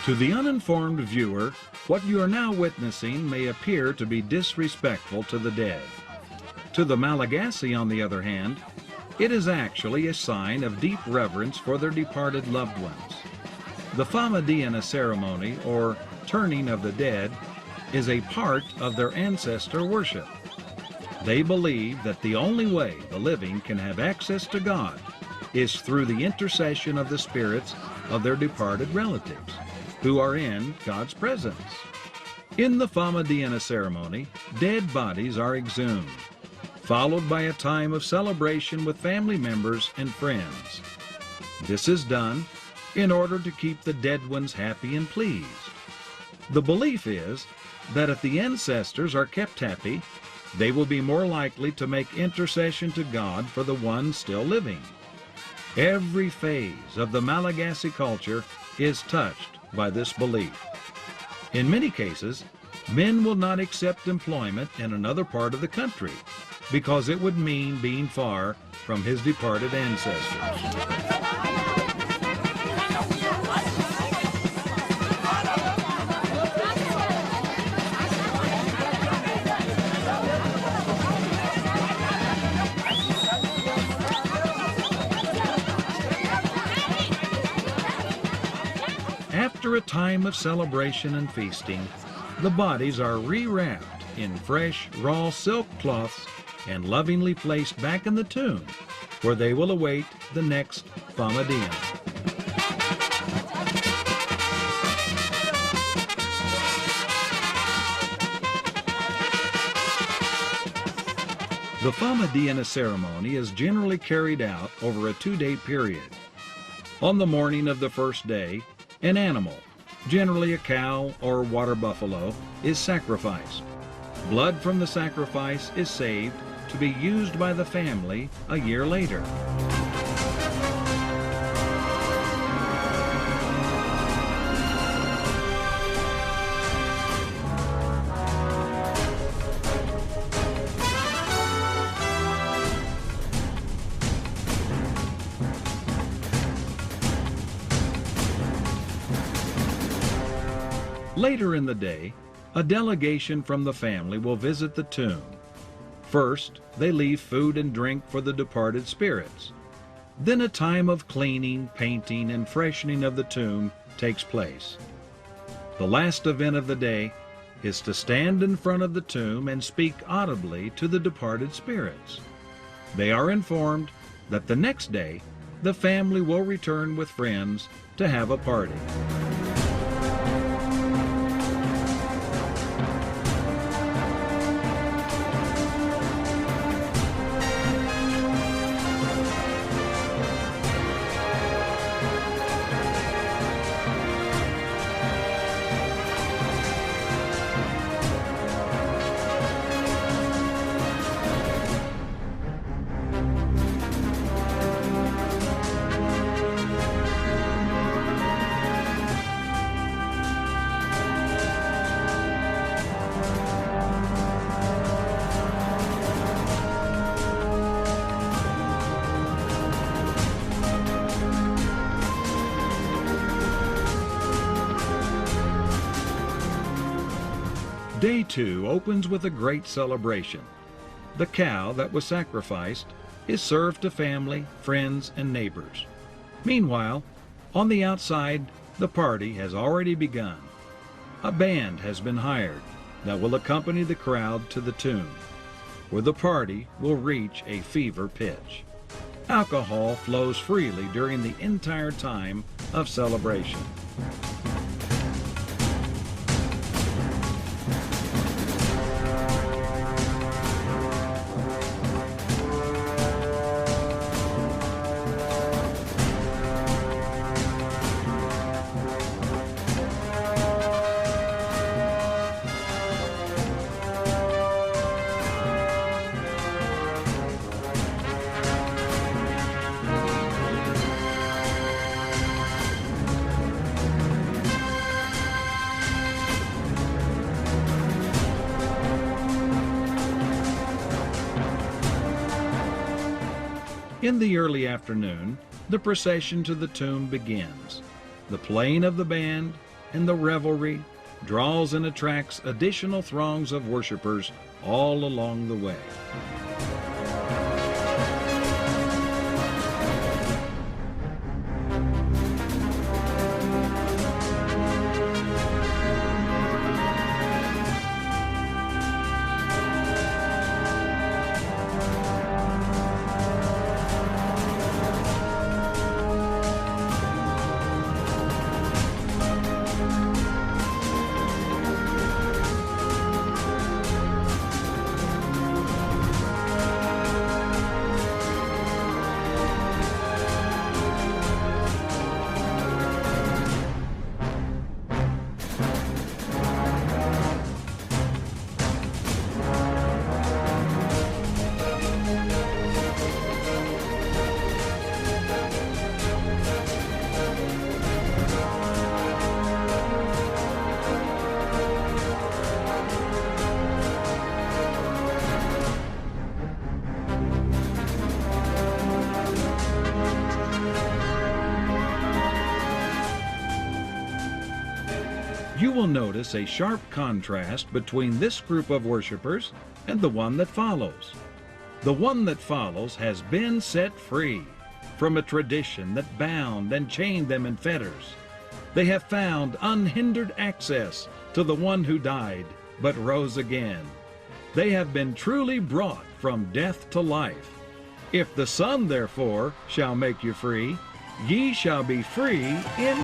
To the uninformed viewer, what you are now witnessing may appear to be disrespectful to the dead. To the Malagasy, on the other hand, it is actually a sign of deep reverence for their departed loved ones. The Famadiana ceremony, or turning of the dead, is a part of their ancestor worship. They believe that the only way the living can have access to God is through the intercession of the spirits of their departed relatives, who are in God's presence. In the Famadiana ceremony, dead bodies are exhumed, followed by a time of celebration with family members and friends. This is done in order to keep the dead ones happy and pleased. The belief is that if the ancestors are kept happy, they will be more likely to make intercession to God for the ones still living. Every phase of the Malagasy culture is touched by this belief. In many cases, men will not accept employment in another part of the country because it would mean being far from his departed ancestors. After a time of celebration and feasting, the bodies are rewrapped in fresh, raw silk cloths and lovingly placed back in the tomb, where they will await the next Famadiana. The Famadiana ceremony is generally carried out over a 2-day period. On the morning of the first day, an animal, generally a cow or water buffalo, is sacrificed. Blood from the sacrifice is saved to be used by the family a year later. Later in the day, a delegation from the family will visit the tomb. First, they leave food and drink for the departed spirits. Then a time of cleaning, painting, and freshening of the tomb takes place. The last event of the day is to stand in front of the tomb and speak audibly to the departed spirits. They are informed that the next day, the family will return with friends to have a party. Day 2 opens with a great celebration. The cow that was sacrificed is served to family, friends, and neighbors. Meanwhile, on the outside, the party has already begun. A band has been hired that will accompany the crowd to the tomb, where the party will reach a fever pitch. Alcohol flows freely during the entire time of celebration. In the early afternoon, the procession to the tomb begins. The playing of the band, and the revelry draws and attracts additional throngs of worshipers all along the way. You will notice a sharp contrast between this group of worshipers and the one that follows. The one that follows has been set free from a tradition that bound and chained them in fetters. They have found unhindered access to the one who died but rose again. They have been truly brought from death to life. If the Son, therefore, shall make you free, ye shall be free in